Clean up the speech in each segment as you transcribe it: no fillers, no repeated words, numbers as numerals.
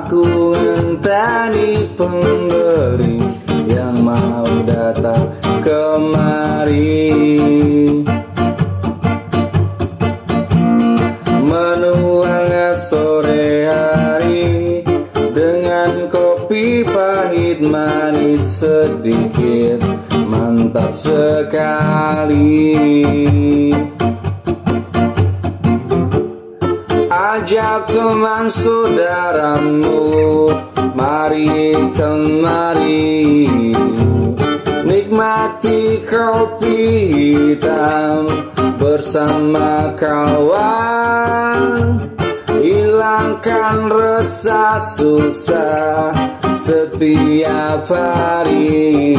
Aku ngenteni pemberi yang mau datang kemari, menuangkan sore hari dengan kopi pahit manis sedikit, mantap sekali. Ajak teman saudaramu, mari kemari, nikmati kopi hitam bersama kawan, hilangkan resah susah setiap hari.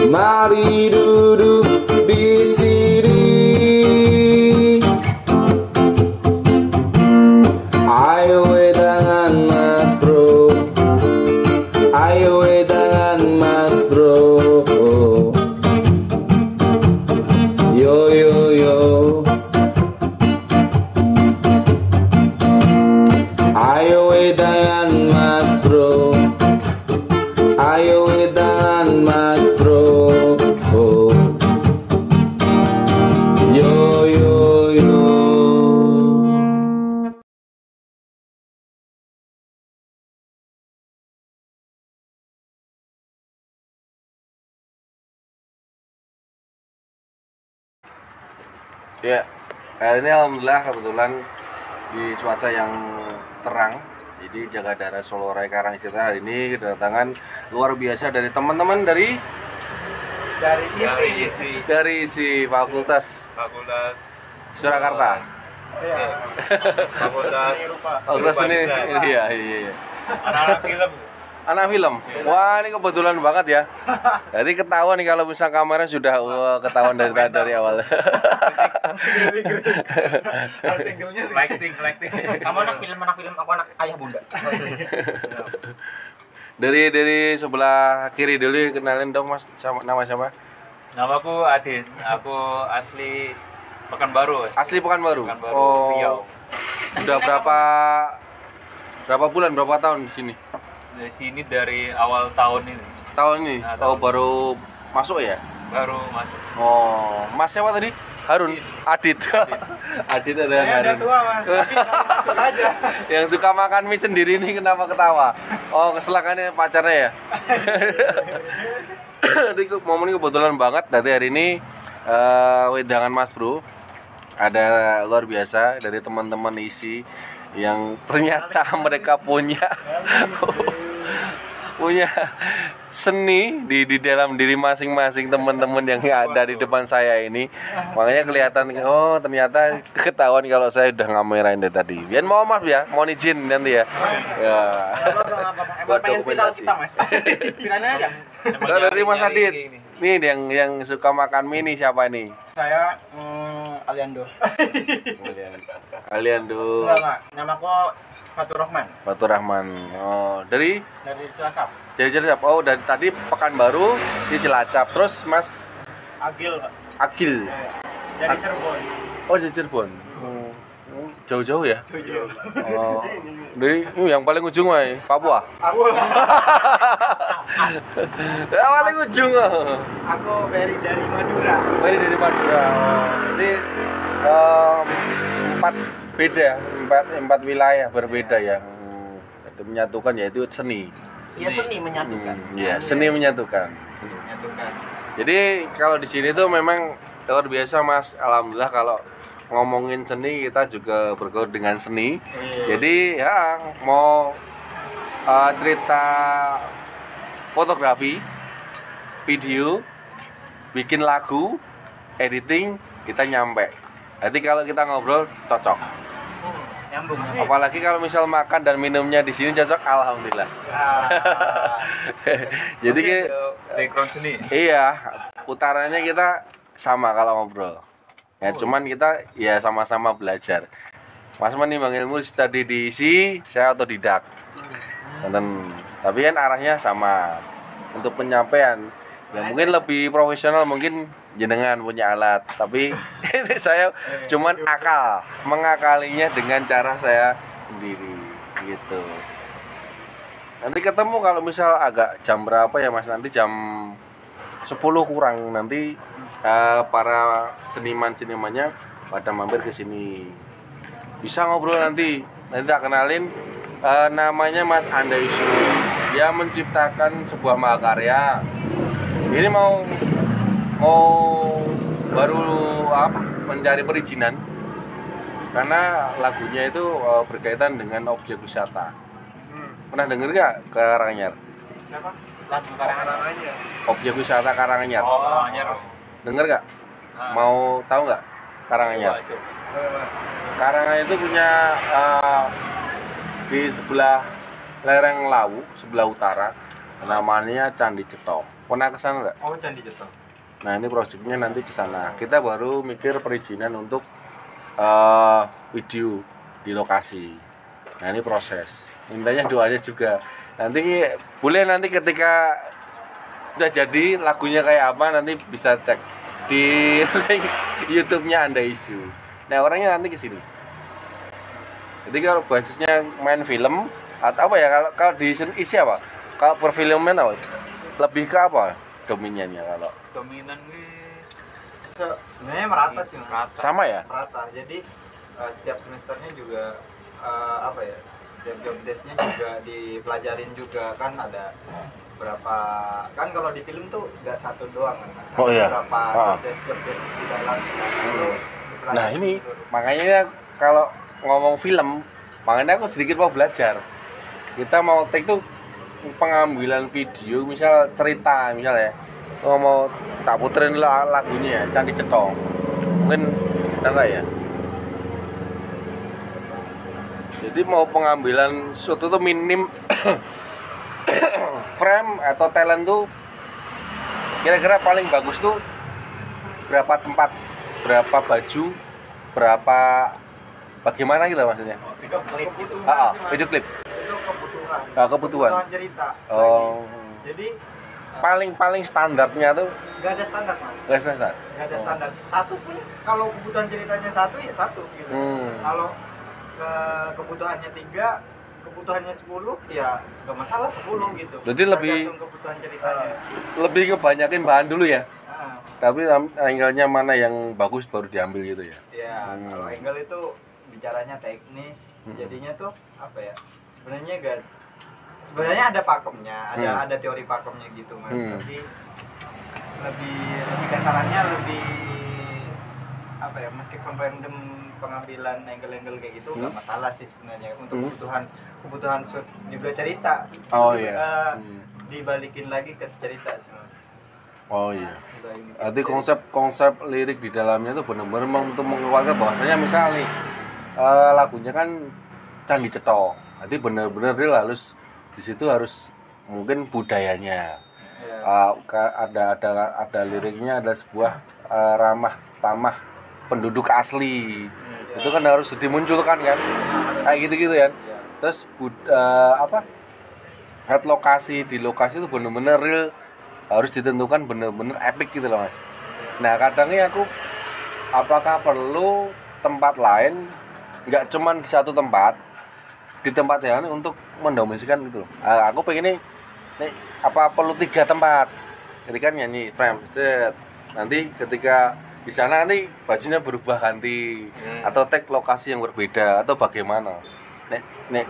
Mari duduk di sini, ayo tangan mas bro, ayo tangan mas bro, yo yo yo, ayo tangan mas bro, ayo tangan mas bro, yo yo yo. Ya, hari ini alhamdulillah kebetulan di cuaca yang terang. Jadi Jaga Daerah Solo Raya Karang kita hari ini kedatangan luar biasa dari teman-teman dari isi Fakultas Surakarta. Iya. Fakultas Seni. Iya. Anak-anak film. Anak film. Wah, ini kebetulan banget ya. Jadi ketahuan nih kalau misal kamera sudah ketahuan dari awal. Lighting. Kamu anak film, aku anak ayah bunda. Dari sebelah kiri dulu kenalin dong Mas, nama siapa? Namaku Adit. Aku asli Pekanbaru. Asli Pekanbaru. Oh. Riau. Udah berapa bulan, berapa tahun di sini? Di sini dari awal tahun ini. Tahun ini. Nah, Oh, tahun baru masuk ya? Baru masuk. Oh, Mas siapa tadi? Harun. Adit. Adit ada yang Harun. tua mas. Masuk aja. Yang suka makan mie sendiri nih kenapa ketawa? Oh, keselakannya pacarnya ya? Jadi momen ini kebetulan banget. Dari hari ini wedangan Mas Bro ada luar biasa dari teman-teman isi yang ternyata mereka punya seni di dalam diri masing-masing teman-teman yang ada di depan saya ini. Makanya kelihatan, oh ternyata ketahuan kalau saya udah ngamerain dari tadi. Biar mau maaf ya, mohon izin nanti ya. Ya. Buat dokumentasi. Finalnya aja. Dari Mas Adit. Nih yang suka makan mie nih siapa ini? Saya Aliando. Aliando. Enggak. Namaku Fatur Rahman. Fatur Rahman. Oh, dari Cilacap. Cilacap. Oh, dari tadi Pekanbaru di Cilacap. Terus Mas Agil, Pak. Agil. Dari Cirebon. Oh, dari Cirebon. Jauh-jauh ya? Jauh. Oh. Dari yang paling ujung wae, Papua. Aku Yang paling ujung. aku dari Madura. Dari Madura. Jadi empat wilayah berbeda ya. Itu menyatukan yaitu seni. Ya seni menyatukan. Iya, seni menyatukan. Jadi kalau di sini tuh memang luar biasa Mas. Alhamdulillah kalau ngomongin seni kita juga bergaul dengan seni. Jadi ya mau cerita fotografi, video, bikin lagu, editing kita nyampe. Jadi kalau kita ngobrol cocok. Nyambung. Apalagi kalau misal makan dan minumnya di sini cocok, alhamdulillah. Jadi background seni. iya, putarannya kita sama kalau ngobrol. Ya cuman kita ya sama-sama belajar. Mas menimbang ilmu tadi diisi, saya otodidak. Tapi kan arahnya sama. Untuk penyampaian ya mungkin lebih profesional, mungkin jenengan punya alat, tapi ini saya cuman mengakalinya dengan cara saya sendiri gitu. Nanti ketemu kalau misal agak jam berapa ya Mas? Nanti jam 10 kurang nanti para seniman-senimannya pada mampir ke sini. Bisa ngobrol nanti. Nanti tak kenalin namanya Mas Andaisu. Dia menciptakan sebuah mahakarya. Ini mau baru mencari perizinan karena lagunya itu berkaitan dengan objek wisata. Pernah denger nggak Karanganyar? Kenapa? Lagu Karanganyar. Objek wisata Karanganyar. Oh, Karanganyar. Denger nggak? Mau tahu nggak Karanganyar? Karanganyar itu punya di sebelah lereng Lawu, sebelah utara, namanya Candi Cetok. Pernah kesana nggak? Oh, Candi Cetok. Nah ini proyeknya nanti ke sana. Kita baru mikir perizinan untuk video di lokasi. Nah ini proses. Mintanya doanya juga. Nanti boleh nanti ketika udah jadi lagunya kayak apa nanti bisa cek di YouTube-nya Andaisu. Nah orangnya nanti ke sini. Jadi kalau basisnya main film atau apa ya kalau di isi apa? Kalau perfilman apa? Lebih ke apa dominannya kalau? Dominan Sebenarnya merata sih Mas. Sama ya? Merata. Jadi setiap semesternya juga apa ya? Setiap job desk-nya juga dipelajarin juga kan ada berapa kan kalau di film tuh nggak satu doang kan. Oh iya. Berapa job desk di dalam itu dipelajarin Nah ini dulu. makanya kalau ngomong film, makanya aku sedikit mau belajar. Kita mau take tuh pengambilan video, misal cerita, misal ya, mau tak puterin lagunya Candi Cetok. Mungkin enggak ya? Jadi mau pengambilan suatu tuh minim frame atau talent tuh kira-kira paling bagus tuh berapa tempat, berapa baju, berapa bagaimana gitu maksudnya? video klip. Video klip. Itu kebutuhan. Kebutuhan. Cerita. Oh. Jadi Paling standarnya tuh nggak ada standar Mas. nggak standar. Nggak ada standar. Satu pun kalau kebutuhan ceritanya satu ya satu gitu. Kalau kebutuhannya 3, kebutuhannya 10 ya nggak masalah 10 gitu. Jadi lebih tergantung kebutuhan ceritanya. lebih kebanyakin bahan dulu ya. Nah, Tapi angle-nya mana yang bagus baru diambil gitu ya. ya kalau angle itu bicaranya teknis, jadinya tuh apa ya? Sebenarnya ada pakemnya, ada teori pakemnya gitu Mas, tapi lebih kasarannya lebih apa ya, meskipun random pengambilan angle-angle kayak gitu nggak masalah sih sebenarnya untuk kebutuhan shoot juga cerita. Oh Itu, iya. Dibalikin lagi ke cerita sih Mas. Oh iya. Dibalikin. Berarti konsep lirik di dalamnya itu benar-benar untuk mengeluarkan bahwasanya misal nih lagunya kan Candi Cetok. Berarti benar-benar real harus di situ harus mungkin budayanya. Ada liriknya, ada sebuah ramah tamah penduduk asli. Itu kan harus dimunculkan kan. Kayak gitu-gitu kan. Terus head lokasi di lokasi itu benar-benar real harus ditentukan benar-benar epic gitu loh Mas. Nah kadangnya aku apakah perlu tempat lain nggak cuman di satu tempat di tempat yang lain untuk mendomisikan gitu. Aku pengen nih apa perlu 3 tempat ketika nyanyi frame nanti ketika di sana nanti bajunya berubah ganti atau tag lokasi yang berbeda atau bagaimana nek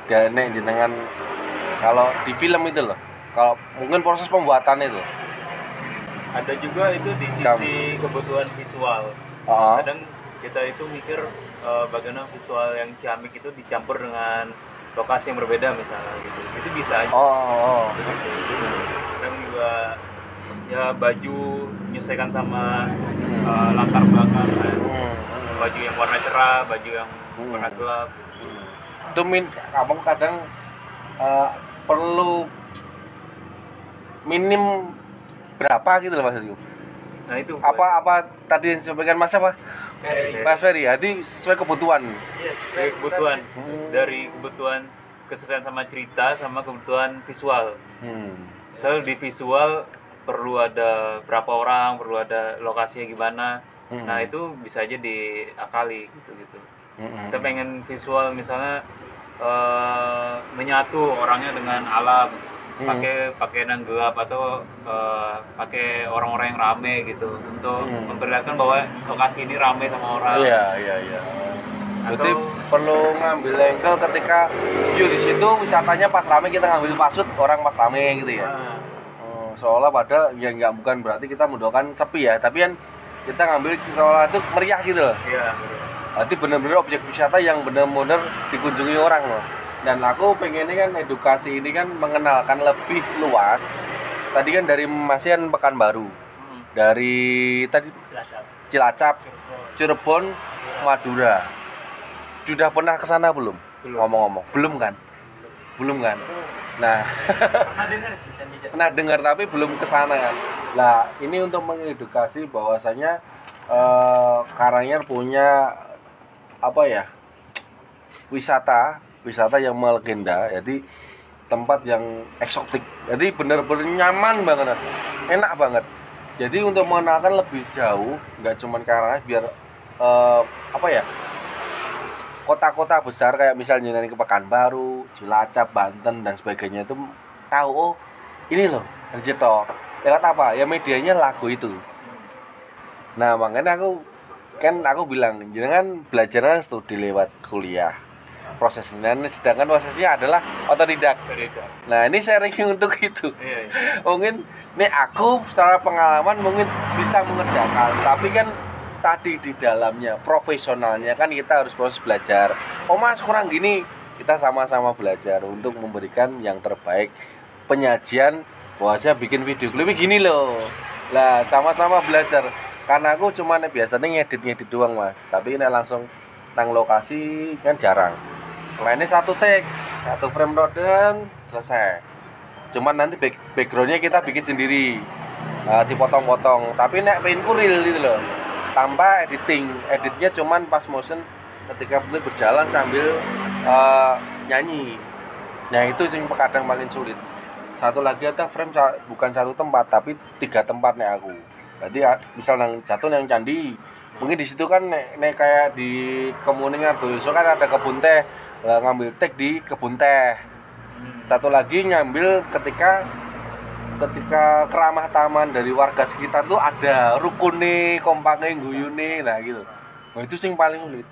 di dengan kalau di film itu loh kalau mungkin proses pembuatan itu ada juga itu di sisi kebutuhan visual. Kadang kita itu mikir bagaimana visual yang ciamik itu dicampur dengan lokasi yang berbeda misalnya gitu. Itu bisa aja. Kadang juga ya baju menyesuaikan sama latar belakang kan. Baju yang warna cerah, baju yang warna gelap. Itu kamu kadang perlu minim berapa gitu loh Mas. Nah itu apa tadi yang disampaikan Mas apa? Mas Ferry, jadi sesuai kebutuhan. Sesuai kebutuhan dari kebutuhan kesesuaian sama cerita sama kebutuhan visual. Misalnya di visual perlu ada berapa orang, perlu ada lokasinya gimana. Nah itu bisa aja diakali gitu. Kita pengen visual misalnya menyatu orangnya dengan alam, pakai pakaian yang gelap atau pakai orang-orang yang rame gitu untuk memperlihatkan bahwa lokasi ini rame sama orang. Iya. Berarti perlu ngambil angle ketika view di situ wisatanya pas rame, kita ngambil pasut orang pas rame gitu ya. Seolah pada ya nggak, bukan berarti kita mendoakan sepi ya, tapi kan kita ngambil seolah itu meriah gitu loh. Iya. Berarti bener-bener objek wisata yang bener-bener dikunjungi orang loh. Dan aku pengennya kan edukasi ini kan mengenalkan lebih luas. Tadi kan dari Masian Pekanbaru, dari tadi Cilacap, Cirebon, Madura. Sudah pernah ke sana belum? Ngomong-ngomong, belum kan? Nah, pernah dengar tapi belum ke sana kan. Nah, ini untuk mengedukasi bahwasanya Karanganyar punya apa ya? Wisata yang melegenda, jadi tempat yang eksotik. Jadi benar-benar nyaman banget, Mas. Enak banget. Jadi untuk mengenalkan lebih jauh, nggak cuma Karanganyar, biar apa ya? Kota-kota besar kayak misalnya nanti ke Pekanbaru, Cilacap, Banten dan sebagainya itu tahu, oh ini loh Rejito. Lewat apa? Ya medianya lagu itu. Nah makanya aku bilang jangan belajar studi lewat kuliah prosesnya, sedangkan prosesnya adalah otodidak. Nah ini sharing untuk itu. Mungkin nih aku secara pengalaman mungkin bisa mengerjakan, tapi kan studi di dalamnya, profesionalnya kan kita harus proses belajar. Oh mas kurang gini, kita sama-sama belajar untuk memberikan yang terbaik. Penyajian, wah saya bikin video klip gini loh. Lah sama-sama belajar. Karena aku cuma biasanya ngedit doang mas. Tapi ini langsung nang lokasi kan jarang. Lainnya satu take, satu frame rodan, selesai. Cuman nanti backgroundnya kita bikin sendiri, dipotong-potong. Tapi nek pengen real gitu loh. Tanpa editnya cuman pas motion ketika boleh berjalan sambil nyanyi. Nah itu sing kadang paling sulit. Satu lagi ada frame bukan satu tempat tapi 3 tempat nih aku. Berarti misal nang jatuh yang candi, mungkin di situ kan nek kayak di Kemuning Ardoyoso kan ada kebun teh, ngambil take di kebun teh. Satu lagi ngambil ketika keramah taman dari warga sekitar tuh ada rukune, kompaknya, guyune, nah gitu. Nah itu sing paling sulit.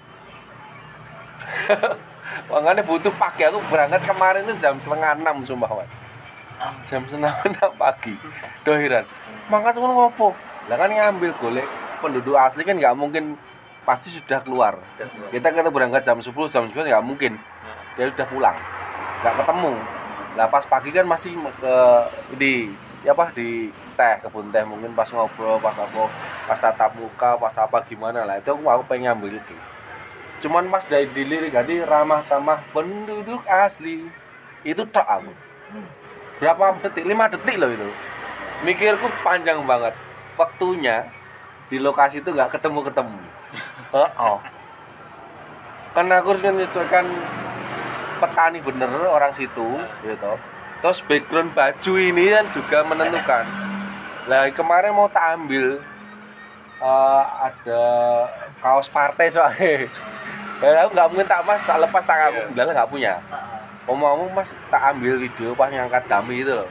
Makanya butuh pagi, aku berangkat kemarin tuh jam 5:30 sumpah mas. Jam 6 pagi, dohiran. Mangkat tuh ngopo? Lah kan ngambil golek penduduk asli kan nggak mungkin pasti sudah keluar. Kita berangkat jam 10, jam 9 nggak mungkin. Dia sudah pulang, nggak ketemu. Lah pas pagi kan masih di kebun teh mungkin pas ngobrol, pas tatap muka, pas apa gimana lah itu aku pengen ngambil itu. Cuman pas dari dilirik jadi ramah tamah penduduk asli itu tok aku. Berapa detik? 5 detik loh itu. Mikirku panjang banget. Waktunya di lokasi itu nggak ketemu. Karena aku harus menyesuaikan petani bener orang situ gitu. Terus background baju ini kan juga menentukan. Lah kemarin mau tak ambil ada kaos partai soalnya. Aku nggak mungkin tak mas, tak lepas tak aku bilang nggak punya. Omong mas tak ambil video pas ngangkat dami itu loh.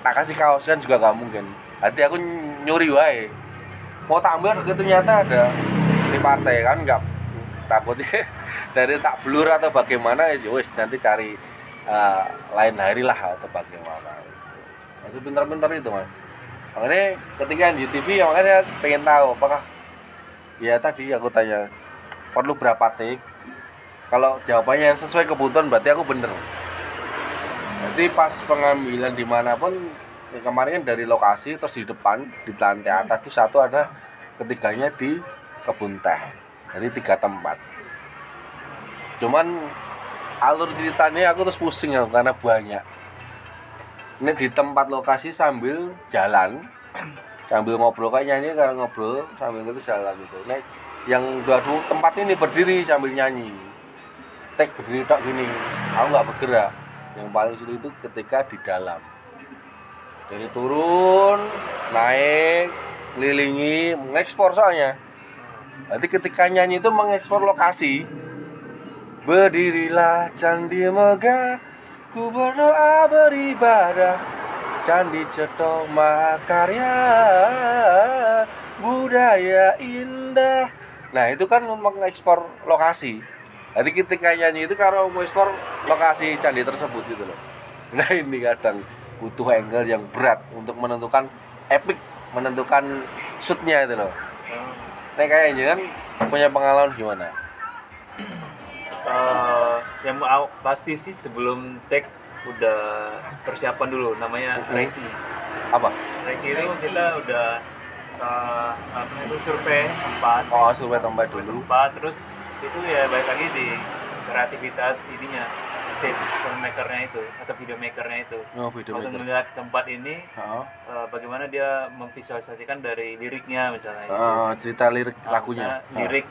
Tak kasih kaos kan juga nggak mungkin. Hati aku nyuri wae. Mau tak ambil ternyata ada di partai kan nggak, takutnya dari tak blur atau bagaimana ya wis nanti cari lain hari lah atau bagaimana itu pintar-pintar itu mas. Makanya ketika di TV ya makanya pengen tahu apakah ya tadi aku tanya perlu berapa take. Kalau jawabannya sesuai kebutuhan berarti aku bener. Jadi pas pengambilan dimanapun ya kemarin kan dari lokasi terus di depan di lantai atas itu satu ada, ketiganya di kebun teh. Jadi 3 tempat. Cuman alur ceritanya aku terus pusing ya karena banyak. Ini di tempat lokasi sambil jalan, sambil ngobrol kayak nyanyi, karena ngobrol sambil itu jalan gitu. Nah, yang dua tempat ini berdiri sambil nyanyi. Tek berdiri tak gini, aku nggak bergerak. Yang paling sulit itu ketika di dalam. Jadi turun, naik, kelilingi, mengekspor soalnya. Nanti ketika nyanyi itu mengekspor lokasi. Berdirilah candi megah, ku berdoa beribadah. Candi Cetro Mahakarya, budaya indah. Nah itu kan mengekspor lokasi. Jadi ketika nyanyi itu kalau mengekspor lokasi candi tersebut gitu loh. Nah ini kadang butuh angle yang berat untuk menentukan epic, menentukan shootnya itu loh. Nah kayaknya kan punya pengalaman gimana? Yang pasti sih sebelum take udah persiapan dulu, namanya Reiki. Apa? Reiki itu kita udah itu survei tempat. Oh, survei tempat dulu. Terus itu ya balik lagi di kreativitas ininya, filmmakernya itu atau videomakernya itu. Oh, videomaker. Untuk melihat tempat ini, bagaimana dia memvisualisasikan dari liriknya misalnya. Cerita lirik lagunya. Lirik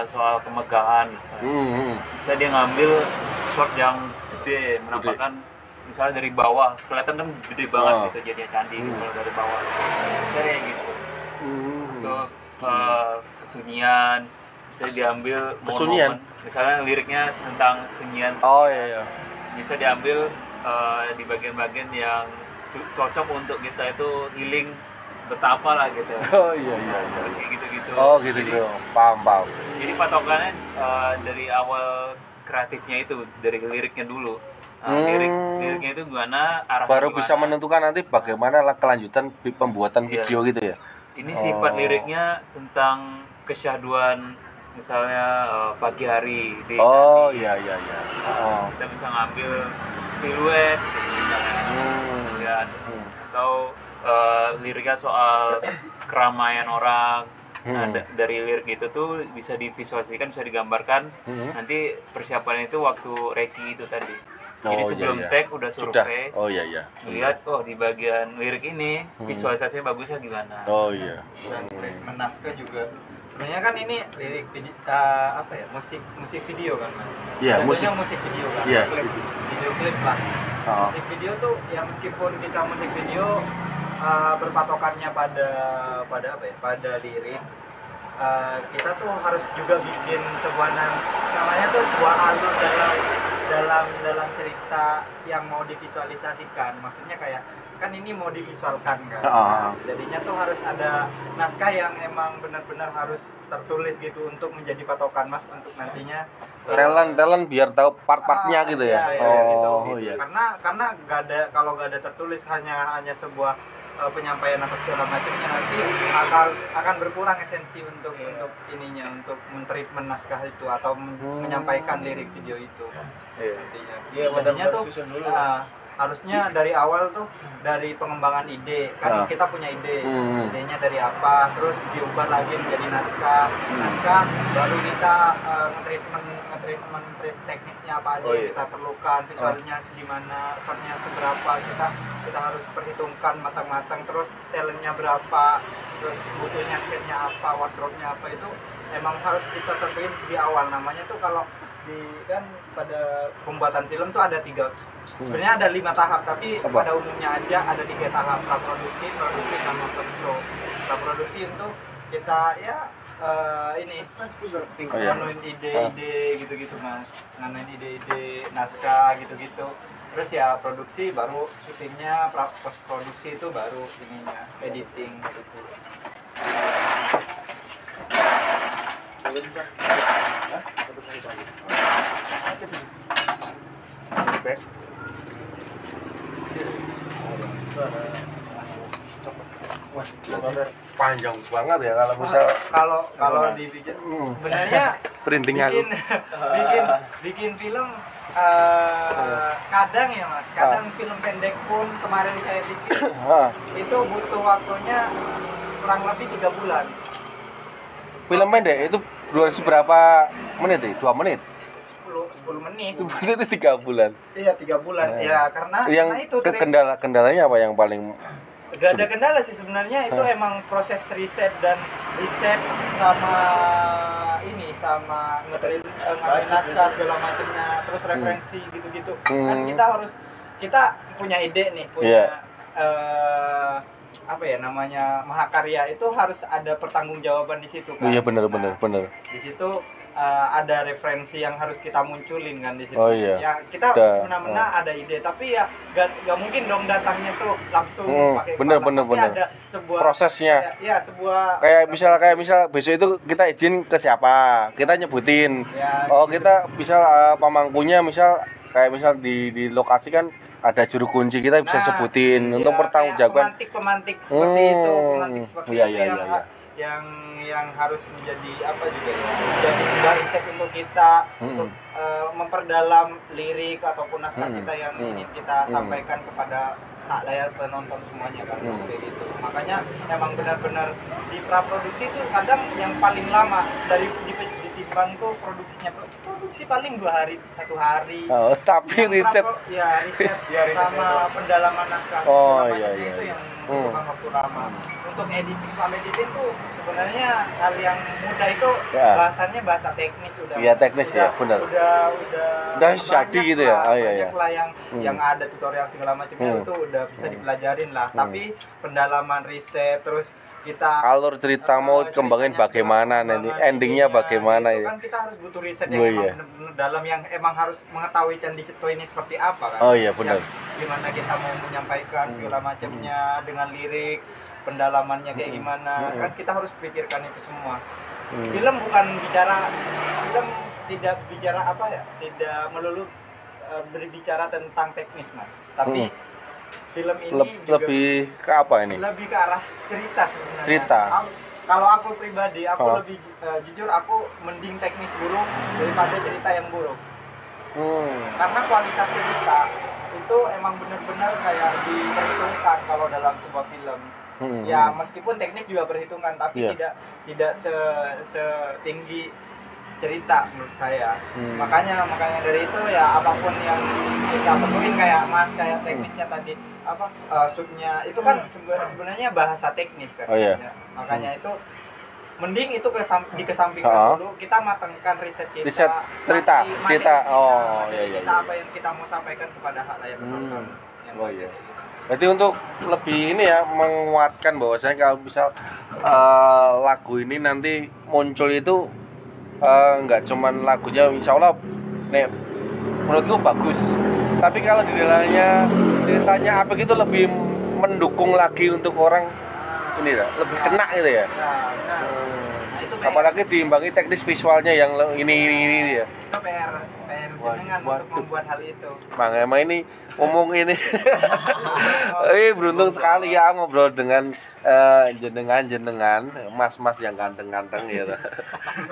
soal kemegahan. Bisa dia ngambil shot yang gede, menampakkan misalnya dari bawah, kelihatan kan gede banget gitu jadinya candi kalau dari bawah. Bisa kayak gitu. Untuk kesunyian, bisa diambil kesunyian. Misalnya liriknya tentang sunyian. Oh iya. Bisa diambil di bagian-bagian yang cocok untuk kita itu healing betapa lah gitu. Oh iya. Kayak gitu-gitu. Oh gitu. Paham. Jadi patokannya dari awal kreatifnya itu, dari liriknya dulu. Liriknya itu gimana, arahnya baru gimana. bisa menentukan nanti bagaimana kelanjutan pembuatan video gitu ya. Ini sifat liriknya tentang kesyahduan misalnya pagi hari di Oh candi. iya. Kita bisa ngambil siluet ya, atau liriknya soal keramaian orang. Nah, dari lirik itu tuh bisa divisualisasikan, bisa digambarkan. Nanti persiapannya itu waktu Reiki itu tadi. Jadi sebelum take udah survei. Oh iya. Lihat di bagian lirik ini visualisasinya bagusnya gimana. Oh iya. Dan treatment naskah juga. Sebenarnya kan ini lirik video, musik video kan mas. Iya, musik video kan. Iya. Video klip lah. Musik video tuh ya meskipun kita musik video berpatokannya pada apa ya? Pada lirik. Kita tuh harus juga bikin sebuah namanya tuh sebuah alur dalam cerita yang mau divisualisasikan. Maksudnya kayak kan ini mau divisualkan kan. Jadinya tuh harus ada naskah yang emang benar-benar harus tertulis gitu untuk menjadi patokan mas untuk nantinya talent biar tahu part-partnya gitu ya. Gitu. Iya. Karena kalau nggak ada tertulis hanya sebuah penyampaian atau segala macamnya, nanti akan berkurang esensi untuk ininya, untuk men-treatment naskah itu atau menyampaikan lirik video itu. Jadinya tuh harusnya dari awal tuh dari pengembangan ide kan kita punya idenya dari apa, terus diubah lagi menjadi naskah baru kita nge-treatment teknisnya apa aja yang kita perlukan, visualnya segimana, shotnya seberapa, kita harus perhitungkan matang-matang, terus talentnya berapa, terus butuhnya setnya apa, wardrobe-nya apa, itu emang harus kita tentuin di awal. Namanya tuh kalau kan pada pembuatan film tuh ada 3, sebenarnya ada 5 tahap, tapi pada umumnya aja ada 3 tahap: praproduksi, produksi, sama post-pro. Praproduksi untuk kita nganuin ide-ide gitu-gitu mas, nganuin ide-ide naskah gitu-gitu. Terus ya produksi, baru syutingnya, post produksi itu baru ininya editing gitu. Panjang banget ya kalau misal kalau dibikin sebenarnya printing aku bikin film kadang ya mas, film pendek pun kemarin saya bikin itu butuh waktunya kurang lebih 3 bulan. Film pendek itu durasi berapa menit ya? 2 menit? 10 menit. Itu berarti 3 bulan. Iya 3 bulan. Ya karena itu kendalanya apa yang paling? Gak ada kendala sih sebenarnya, itu emang proses riset sama ngeterin naskah segala macamnya, terus referensi gitu-gitu. Kan kita punya ide nih, punya apa ya namanya, mahakarya itu harus ada pertanggungjawaban di situ kan. Iya benar. Di situ ada referensi yang harus kita munculin kan di situ. Oh, iya. Ya kita semena-mena ada ide, tapi ya gak mungkin dong datangnya tuh langsung pakai bener. ada sebuah prosesnya. Ya sebuah kayak misal besok itu kita izin ke siapa, kita nyebutin. Ya, kita misal pemangkunya misal kayak misal di lokasi kan ada juru kunci, kita bisa sebutin untuk pertanggungjawaban. Pemantik seperti itu, pemantik seperti itu iya. yang harus menjadi apa juga ya, menjadi sebuah riset untuk kita untuk memperdalam lirik ataupun naskah kita yang ingin kita sampaikan kepada hak layar penonton semuanya kan, kayak gitu. Makanya emang benar-benar di praproduksi itu kadang yang paling lama dari ditimbang tuh produksi paling 2 hari 1 hari. Tapi riset sama pendalaman naskah itu yang membutuhkan waktu lama. Untuk editing tuh sebenarnya hal yang mudah itu bahasannya bahasa teknis teknis ya, benar. Udah jadi gitu ya. Banyak lah yang ada tutorial segala macamnya itu udah bisa dipelajarin lah. Tapi pendalaman riset terus kita alur cerita mau kembangin bagaimana nanti endingnya bagaimana itu kan kita harus butuh riset yang benar-benar dalam, yang emang harus mengetahui Candi Cetha ini seperti apa kan. Benar. Gimana kita mau menyampaikan segala macamnya dengan lirik, pendalamannya kayak gimana kan kita harus pikirkan itu semua. Film tidak bicara apa ya, tidak melulu berbicara tentang teknis mas, tapi film ini lebih ke apa ini? Lebih ke arah cerita sebenarnya. Cerita. Kalau aku pribadi, aku lebih jujur aku mending teknis buruk daripada cerita yang buruk. Karena kualitas cerita itu emang benar-benar kayak diperhitungkan kalau dalam sebuah film. Ya meskipun teknis juga perhitungkan, tapi tidak setinggi cerita menurut saya. Makanya dari itu ya apapun yang kita perluin kayak mas, kayak teknisnya tadi apa shootnya itu kan sebenarnya bahasa teknis kan. Makanya itu mending itu dikesampingkan dulu, kita matangkan riset kita, cerita. Apa yang kita mau sampaikan kepada hak layar penonton. Berarti untuk lebih ini ya, menguatkan bahwasanya kalau misal lagu ini nanti muncul itu nggak cuman lagunya insya Allah menurutku bagus, tapi kalau di dalamnya ceritanya apa gitu lebih mendukung lagi untuk orang ini lah, lebih kena gitu ya. Apalagi diimbangi teknis visualnya yang ini ya. Itu PR jenengan untuk membuat hal itu. Emang ini ngomong ini beruntung sekali ya ngobrol dengan jenengan mas-mas yang ganteng-ganteng gitu.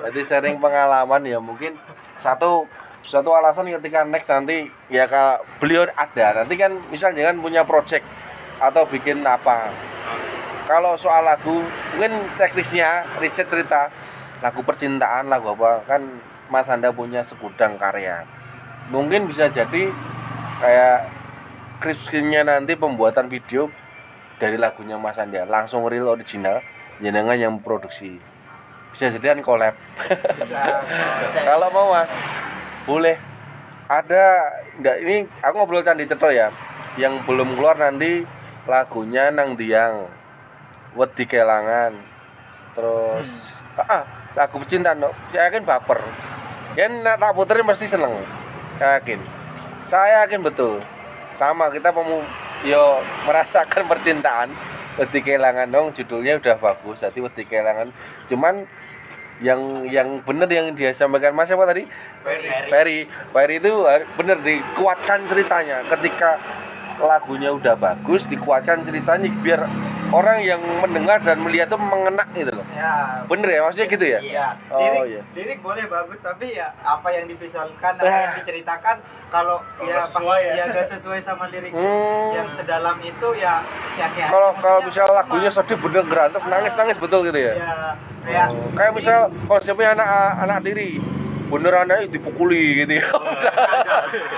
Berarti sharing pengalaman ya, mungkin satu alasan ketika next nanti ya kalau beliau ada nanti kan misal jangan punya project atau bikin apa. Kalau soal lagu mungkin teknisnya riset cerita lagu percintaan, lagu apa kan Mas Anda punya segudang karya. Mungkin bisa jadi kayak skripsinya nanti pembuatan video dari lagunya Mas Anda langsung real original, jenengan yang produksi. Bisa jadi kan collab. Kalau mau Mas, boleh. Ada enggak, ini aku ngobrol Candi Cetha ya. Yang belum keluar nanti lagunya Nang Diang, Wedi Kelangan. Terus lagu percintaan saya yakin baper. Kan tak puterin pasti seneng. Yakin. Saya yakin betul. Sama kita merasakan percintaan. Wedi Kelangan dong, judulnya udah bagus. Jadi Wedi Kelangan. Cuman yang bener yang dia sampaikan Mas siapa tadi? Ferry itu bener dikuatkan ceritanya. Ketika lagunya udah bagus, dikuatkan ceritanya biar orang yang mendengar dan melihat tuh mengena gitu loh. Ya, bener ya maksudnya gitu ya? Iya. Lirik boleh bagus, tapi ya apa yang divisualkan, apa yang diceritakan kalau gak sesuai sama lirik yang sedalam itu ya sia-sia. Kalau misal lagunya sedih bener gerantes nangis betul gitu ya? Iya. Kayak misal konsepnya anak tiri. Bener anaknya dipukuli gitu ya,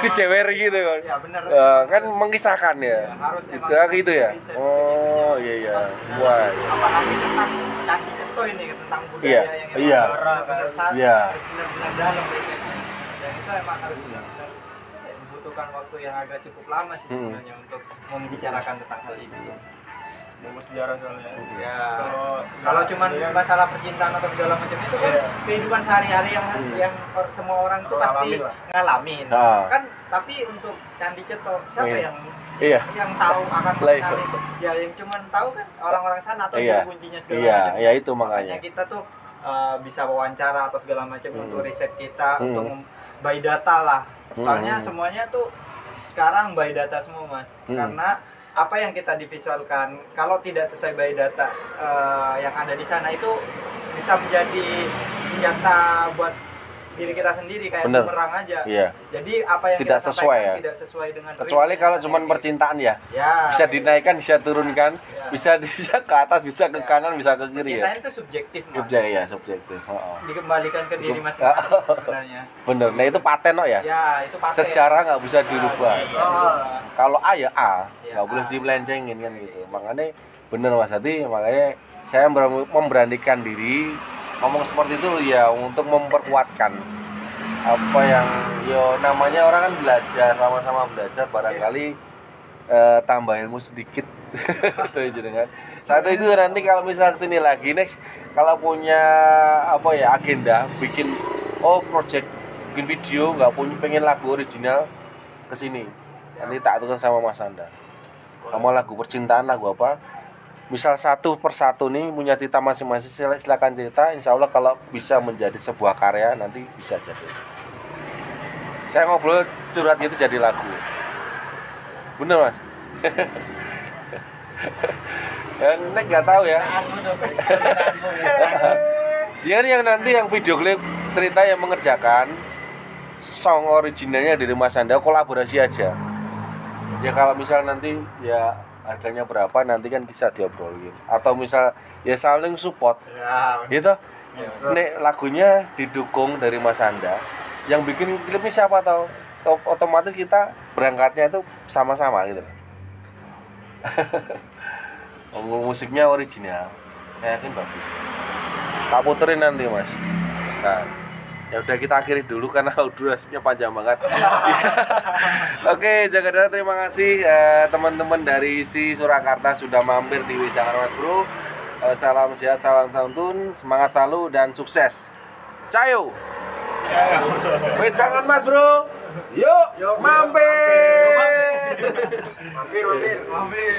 diceweri gitu kan. Ya bener. Kan mengisahkan ya. Harus gitu gitu ya. Oh iya. Wah. Apalagi tentang Candi Cetha ini, tentang budaya yang benar-benar dalam risetnya. Dan itu emang harus benar-benar membutuhkan waktu yang agak cukup lama sih sebenarnya untuk membicarakan tentang hal ini. buku sejarah soalnya. Ya. Kalau cuman masalah percintaan atau segala macam itu kan kehidupan sehari-hari yang semua orang tuh pasti ngalamin. Kan tapi untuk Candi Ceto siapa yang tahu akan mengenal itu? Ya yang cuman tahu kan orang-orang sana atau kuncinya segala macam. Iya, itu makanya. Kita tuh bisa wawancara atau segala macam untuk riset kita, untuk by data lah. Soalnya semuanya tuh sekarang by data semua, Mas. Karena apa yang kita divisualkan kalau tidak sesuai by data yang ada di sana itu bisa menjadi senjata buat diri kita sendiri kayak bumerang aja. Iya. Jadi apa yang tidak kita sesuai sampaikan ya. tidak sesuai dengan kecuali kalau cuma percintaan ya. Bisa dinaikkan, bisa turunkan, bisa ke atas, bisa ke kanan, bisa ke kiri ya. Percintaan itu subjektif, Mas. Ya, subjektif. Dikembalikan ke diri masing-masing sebenarnya. Bener. Nah, itu paten ya. Ya, itu paten. Sejarah nggak bisa dirubah. Kalau A ya A, nggak boleh dimelencengin kan gitu. Makanya bener Mas Hadi, makanya saya memberanikan diri ngomong seperti itu ya untuk memperkuatkan apa yang namanya orang kan belajar, sama-sama belajar, barangkali tambah ilmu sedikit. Satu itu nanti kalau misal kesini lagi next kalau punya agenda bikin project bikin video nggak punya pengen lagu original kesini nanti tak aturkan sama Mas Anda mau lagu percintaan, lagu apa, misal satu persatu nih punya cerita masing-masing, silakan cerita. Insya Allah kalau bisa menjadi sebuah karya nanti bisa jadi. Saya ngobrol curhat gitu jadi lagu. Bener Mas. Nek nggak tahu ya. Ya yang nanti yang video klip cerita yang mengerjakan song originalnya dari Mas Anda, kolaborasi aja. Ya kalau misal nanti ya harganya berapa nanti kan bisa diobrolin, atau misal ya saling support gitu. Nek lagunya didukung dari Mas Anda, yang bikin klipnya siapa tahu otomatis kita berangkatnya itu sama-sama gitu. Musiknya original, saya yakin bagus. Tak puterin nanti Mas. Nah, ya udah kita akhiri dulu karena durasinya panjang banget. Oke, Jagadara, terima kasih teman-teman dari si Surakarta sudah mampir di Wejangan Mas Bro. Salam sehat, salam santun, semangat selalu dan sukses. Cayo. Wejangan Mas Bro. Yuk mampir. Mampir.